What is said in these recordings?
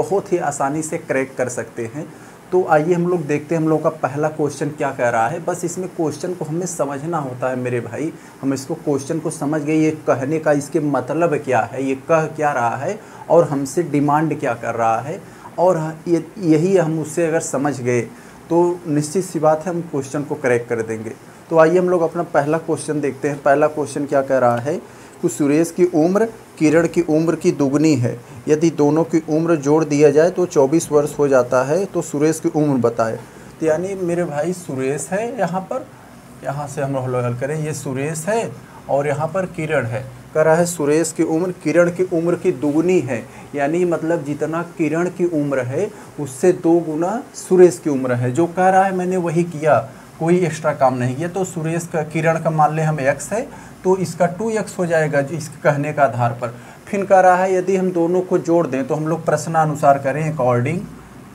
बहुत ही आसानी से क्रैक कर सकते हैं। तो आइए हम लोग देखते हैं हम लोग का पहला क्वेश्चन क्या कह रहा है। बस इसमें क्वेश्चन को हमें समझना होता है मेरे भाई। हम इसको क्वेश्चन को समझ गए, ये कहने का इसके मतलब क्या है, ये कह क्या रहा है और हमसे डिमांड क्या कर रहा है, और यही हम उससे अगर समझ गए तो निश्चित सी बात है हम क्वेश्चन को क्रैक कर देंगे। तो आइए हम लोग अपना पहला क्वेश्चन देखते हैं। पहला क्वेश्चन क्या कह रहा है कि सुरेश की उम्र किरण की उम्र की दुगनी है, यदि दोनों की उम्र जोड़ दिया जाए तो 24 वर्ष हो जाता है, तो सुरेश की उम्र बताए। तो यानी मेरे भाई सुरेश है यहाँ पर, यहाँ से हम लोग हल करें, ये सुरेश है और यहाँ पर किरण है। कह रहा है सुरेश की उम्र किरण की उम्र की दुगनी है, यानी मतलब जितना किरण की उम्र है उससे 2 गुना सुरेश की उम्र है। जो कह रहा है मैंने वही किया, कोई एक्स्ट्रा काम नहीं किया। तो सुरेश का किरण का मान लें हम x है तो इसका 2x हो जाएगा इसके कहने का आधार पर। फिर कह रहा है यदि हम दोनों को जोड़ दें तो हम लोग प्रश्नानुसार करें अकॉर्डिंग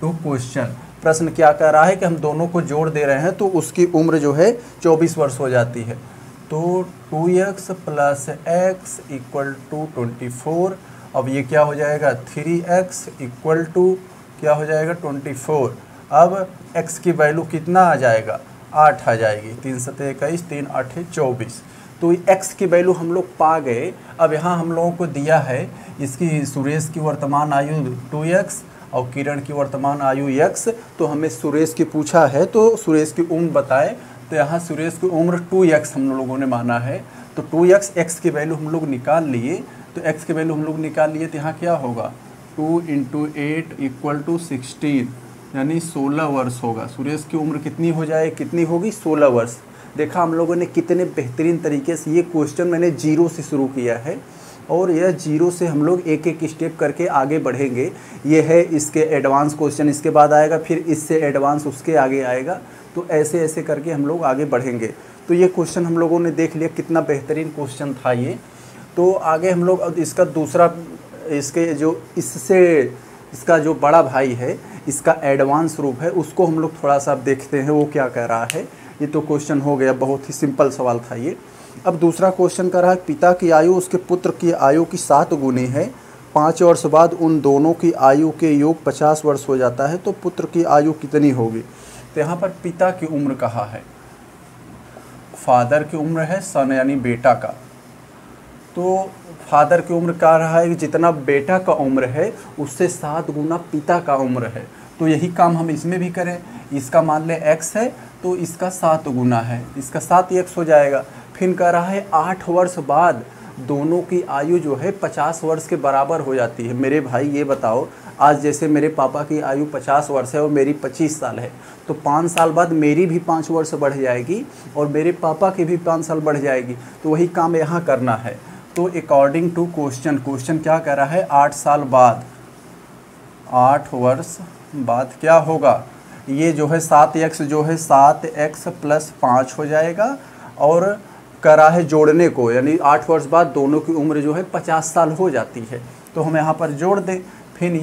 टू क्वेश्चन। प्रश्न क्या कह रहा है कि हम दोनों को जोड़ दे रहे हैं तो उसकी उम्र जो है 24 वर्ष हो जाती है। तो 2x + x = 24। अब ये क्या हो जाएगा 3x = क्या हो जाएगा 24। अब x की वैल्यू कितना आ जाएगा 8 आ जाएगी। 3 × 7 = 21, 3 × 8 = 24। तो x की वैल्यू हम लोग पा गए। अब यहाँ हम लोगों को दिया है इसकी सुरेश की वर्तमान आयु 2x और किरण की वर्तमान आयु x। तो हमें सुरेश की पूछा है तो सुरेश की उम्र बताए। तो यहाँ सुरेश की उम्र 2x हम लोगों ने माना है। तो 2x x की वैल्यू हम लोग निकाल लिए। तो x की वैल्यू हम लोग निकाल लिए तो यहाँ क्या होगा 2 × 8 = 16, यानी 16 वर्ष होगा। सुरेश की उम्र कितनी हो जाए, कितनी होगी 16 वर्ष। देखा हम लोगों ने कितने बेहतरीन तरीके से, ये क्वेश्चन मैंने 0 से शुरू किया है और यह 0 से हम लोग एक एक स्टेप करके आगे बढ़ेंगे। ये है इसके एडवांस क्वेश्चन, इसके बाद आएगा, फिर इससे एडवांस उसके आगे आएगा। तो ऐसे ऐसे करके हम लोग आगे बढ़ेंगे। तो ये क्वेश्चन हम लोगों ने देख लिया, कितना बेहतरीन क्वेश्चन था ये। तो आगे हम लोग अब इसका दूसरा, इसके जो इससे इसका जो बड़ा भाई है इसका एडवांस रूप है उसको हम लोग थोड़ा सा अब देखते हैं वो क्या कह रहा है। ये तो क्वेश्चन हो गया, बहुत ही सिंपल सवाल था ये। अब दूसरा क्वेश्चन कर रहा है पिता की आयु उसके पुत्र की आयु की 7 गुनी है, 5 वर्ष बाद उन दोनों की आयु के योग 50 वर्ष हो जाता है, तो पुत्र की आयु कितनी होगी। तो यहाँ पर पिता की उम्र कहा है, फादर की उम्र है सन यानी बेटा का। तो फादर की उम्र कह रहा है कि जितना बेटा का उम्र है उससे 7 गुना पिता का उम्र है। तो यही काम हम इसमें भी करें। इसका मान लें x है तो इसका 7 गुना है, इसका 7x हो जाएगा। फिर कह रहा है 8 वर्ष बाद दोनों की आयु जो है 50 वर्ष के बराबर हो जाती है। मेरे भाई ये बताओ, आज जैसे मेरे पापा की आयु 50 वर्ष है और मेरी 25 साल है, तो 5 साल बाद मेरी भी 5 वर्ष बढ़ जाएगी और मेरे पापा की भी 5 साल बढ़ जाएगी। तो वही काम यहाँ करना है। तो अकॉर्डिंग टू क्वेश्चन, क्वेश्चन क्या कह रहा है 8 साल बाद, 8 वर्ष बाद क्या होगा, ये जो है 7x जो है 7x + 5 हो जाएगा। और करा है जोड़ने को, यानी 8 वर्ष बाद दोनों की उम्र जो है 50 साल हो जाती है। तो हम यहाँ पर जोड़ दें। फिर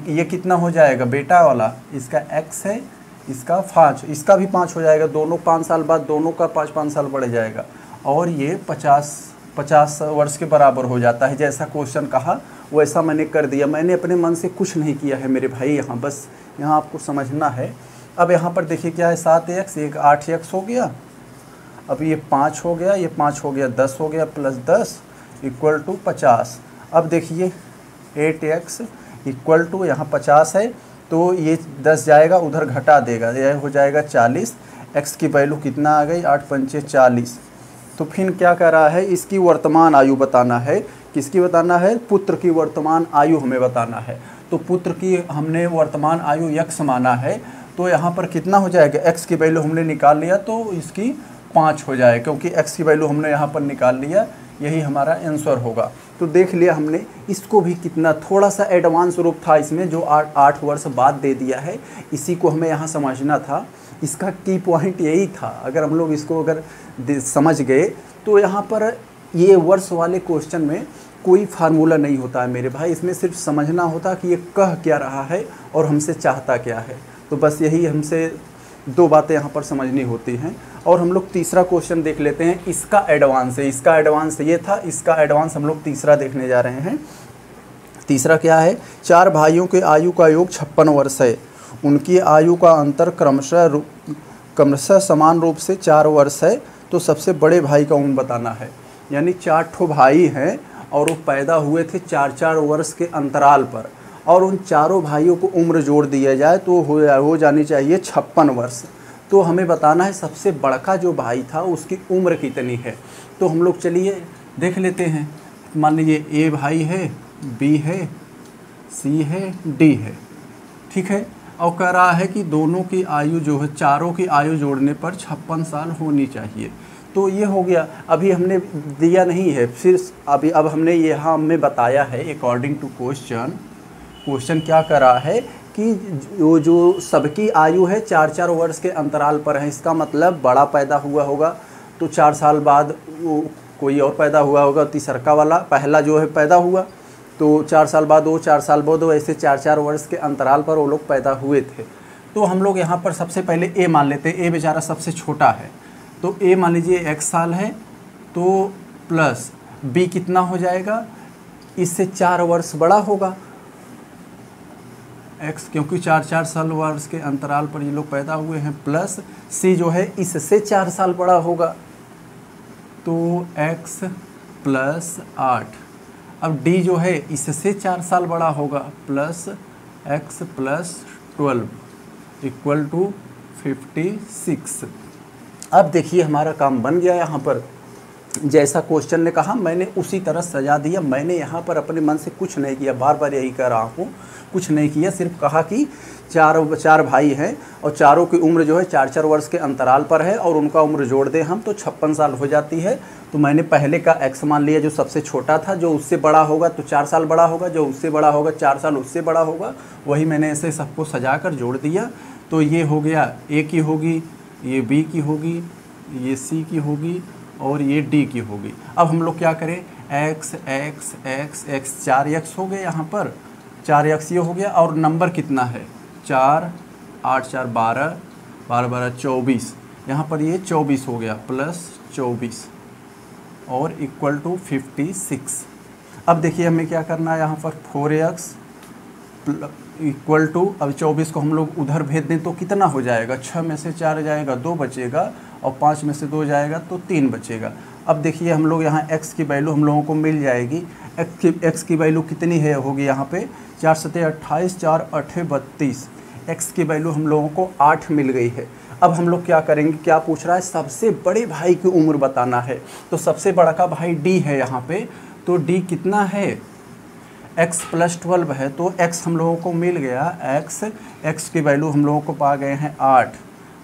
ये कितना हो जाएगा बेटा वाला, इसका x है, इसका 5, इसका भी 5 हो जाएगा। दोनों 5 साल बाद दोनों का 5-5 साल बढ़ जाएगा और ये 50 वर्ष के बराबर हो जाता है। जैसा क्वेश्चन कहा वैसा मैंने कर दिया। मैंने अपने मन से कुछ नहीं किया है मेरे भाई, यहाँ बस यहाँ आपको समझना है। अब यहाँ पर देखिए क्या है 7x, एक 8x हो गया। अब ये 5 हो गया, ये 5 हो गया, 10 हो गया, +10 = 50। अब देखिए 8x = यहाँ 50 है तो ये 10 जाएगा उधर घटा देगा, यह हो जाएगा 40। x की वैल्यू कितना आ गई 8 × 5 = 40। तो फिर क्या कह रहा है इसकी वर्तमान आयु बताना है। किसकी बताना है, पुत्र की वर्तमान आयु हमें बताना है। तो पुत्र की हमने वर्तमान आयु x माना है। तो यहाँ पर कितना हो जाएगा, x की वैल्यू हमने निकाल लिया तो इसकी 5 हो जाए, क्योंकि x की वैल्यू हमने यहाँ पर निकाल लिया, यही हमारा आंसर होगा। तो देख लिया हमने इसको भी, कितना थोड़ा सा एडवांस रूप था इसमें जो 8 वर्ष बाद दे दिया है, इसी को हमें यहाँ समझना था। इसका की पॉइंट यही था, अगर हम लोग इसको अगर समझ गए तो यहाँ पर ये वर्ष वाले क्वेश्चन में कोई फार्मूला नहीं होता है मेरे भाई। इसमें सिर्फ समझना होता कि ये कह क्या रहा है और हमसे चाहता क्या है। तो बस यही हमसे 2 बातें यहाँ पर समझनी होती हैं। और हम लोग तीसरा क्वेश्चन देख लेते हैं। इसका एडवांस है, इसका एडवांस ये था, इसका एडवांस हम लोग तीसरा देखने जा रहे हैं। तीसरा क्या है, 4 भाइयों के आयु का योग 56 वर्ष है, उनकी आयु का अंतर क्रमशः समान रूप से 4 वर्ष है, तो सबसे बड़े भाई का उम्र बताना है। यानी 4 ठो भाई हैं और वो पैदा हुए थे 4-4 वर्ष के अंतराल पर, और उन चारों भाइयों को उम्र जोड़ दिया जाए तो हो जानी चाहिए 56 वर्ष। तो हमें बताना है सबसे बड़का जो भाई था उसकी उम्र कितनी है। तो हम लोग चलिए देख लेते हैं। मान लीजिए ए भाई है, बी है, सी है, डी है, ठीक है। और कह रहा है कि दोनों की आयु जो है, चारों की आयु जोड़ने पर 56 साल होनी चाहिए। तो ये हो गया। अभी हमने दिया नहीं है, फिर अभी अब हमने यहाँ हमें बताया है अकॉर्डिंग टू क्वेश्चन क्या कर रहा है कि जो सबकी आयु है 4-4 वर्ष के अंतराल पर है। इसका मतलब बड़ा पैदा हुआ होगा तो 4 साल बाद वो कोई और पैदा हुआ होगा, तीसरका वाला पहला जो है पैदा हुआ तो 4 साल बाद वो, 4 साल बाद वो, ऐसे 4-4 वर्ष के अंतराल पर वो लोग पैदा हुए थे। तो हम लोग यहाँ पर सबसे पहले ए मान लेते हैं। ए बेचारा सबसे छोटा है, तो ए मान लीजिए x साल है, तो प्लस बी कितना हो जाएगा, इससे 4 वर्ष बड़ा होगा x, क्योंकि 4-4 साल वर्ष के अंतराल पर ये लोग पैदा हुए हैं, प्लस सी जो है इससे 4 साल बड़ा होगा, तो x प्लस 8। अब डी जो है इससे 4 साल बड़ा होगा, plus x plus 12 equal to 56। अब देखिए हमारा काम बन गया। यहाँ पर जैसा क्वेश्चन ने कहा मैंने उसी तरह सजा दिया। मैंने यहाँ पर अपने मन से कुछ नहीं किया, बार बार यही कह रहा हूँ, कुछ नहीं किया। सिर्फ कहा कि चार भाई हैं और चारों की उम्र जो है 4-4 वर्ष के अंतराल पर है और उनका उम्र जोड़ दें हम तो 56 साल हो जाती है। तो मैंने पहले का x मान लिया जो सबसे छोटा था, जो उससे बड़ा होगा तो 4 साल बड़ा होगा, जो उससे बड़ा होगा 4 साल उससे बड़ा होगा, वही मैंने ऐसे सबको सजा कर जोड़ दिया। तो ये हो गया ए की होगी, ये बी की होगी, ये सी की होगी और ये डी की होगी। अब हम लोग क्या करें, x x x x 4x हो गए, यहाँ पर 4x ये हो गया और नंबर कितना है 4, 8 4 12, 12 12 24, यहाँ पर ये 24 हो गया, प्लस 24 और इक्वल टू 56। अब देखिए हमें क्या करना है, यहाँ पर 4x इक्वल टू, अब 24 को हम लोग उधर भेज दें तो कितना हो जाएगा, 6 में से 4 जाएगा 2 बचेगा और 5 में से 2 जाएगा तो 3 बचेगा। अब देखिए हम लोग यहाँ x की वैल्यू हम लोगों को मिल जाएगी। x की वैल्यू कितनी है होगी यहाँ पे 4 7 28, 4 8 32। x की वैल्यू हम लोगों को 8 मिल गई है। अब हम लोग क्या करेंगे, क्या पूछ रहा है, सबसे बड़े भाई की उम्र बताना है। तो सबसे बड़ा का भाई d है यहाँ पे, तो d कितना है, x प्लस 12 है, तो x हम लोगों को मिल गया। x की वैल्यू हम लोगों को पा गए हैं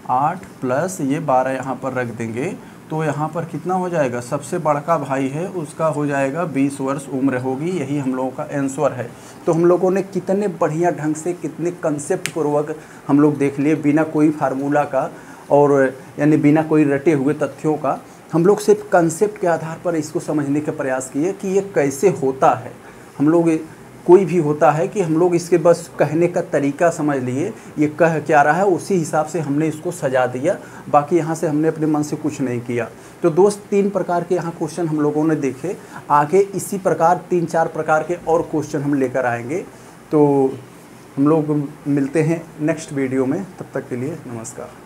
8 प्लस ये 12 यहाँ पर रख देंगे तो यहाँ पर कितना हो जाएगा, सबसे बड़का भाई है उसका हो जाएगा 20 वर्ष उम्र होगी। यही हम लोगों का आंसर है। तो हम लोगों ने कितने बढ़िया ढंग से, कितने कंसेप्ट पूर्वक हम लोग देख लिए, बिना कोई फार्मूला का और यानी बिना कोई रटे हुए तथ्यों का, हम लोग सिर्फ कंसेप्ट के आधार पर इसको समझने का प्रयास किए कि ये कैसे होता है। हम लोग कोई भी होता है कि हम लोग इसके बस कहने का तरीका समझ लिए, ये कह क्या रहा है उसी हिसाब से हमने इसको सजा दिया, बाकी यहाँ से हमने अपने मन से कुछ नहीं किया। तो दोस्त 3 प्रकार के यहाँ क्वेश्चन हम लोगों ने देखे। आगे इसी प्रकार 3-4 प्रकार के और क्वेश्चन हम लेकर आएंगे। तो हम लोग मिलते हैं नेक्स्ट वीडियो में, तब तक के लिए नमस्कार।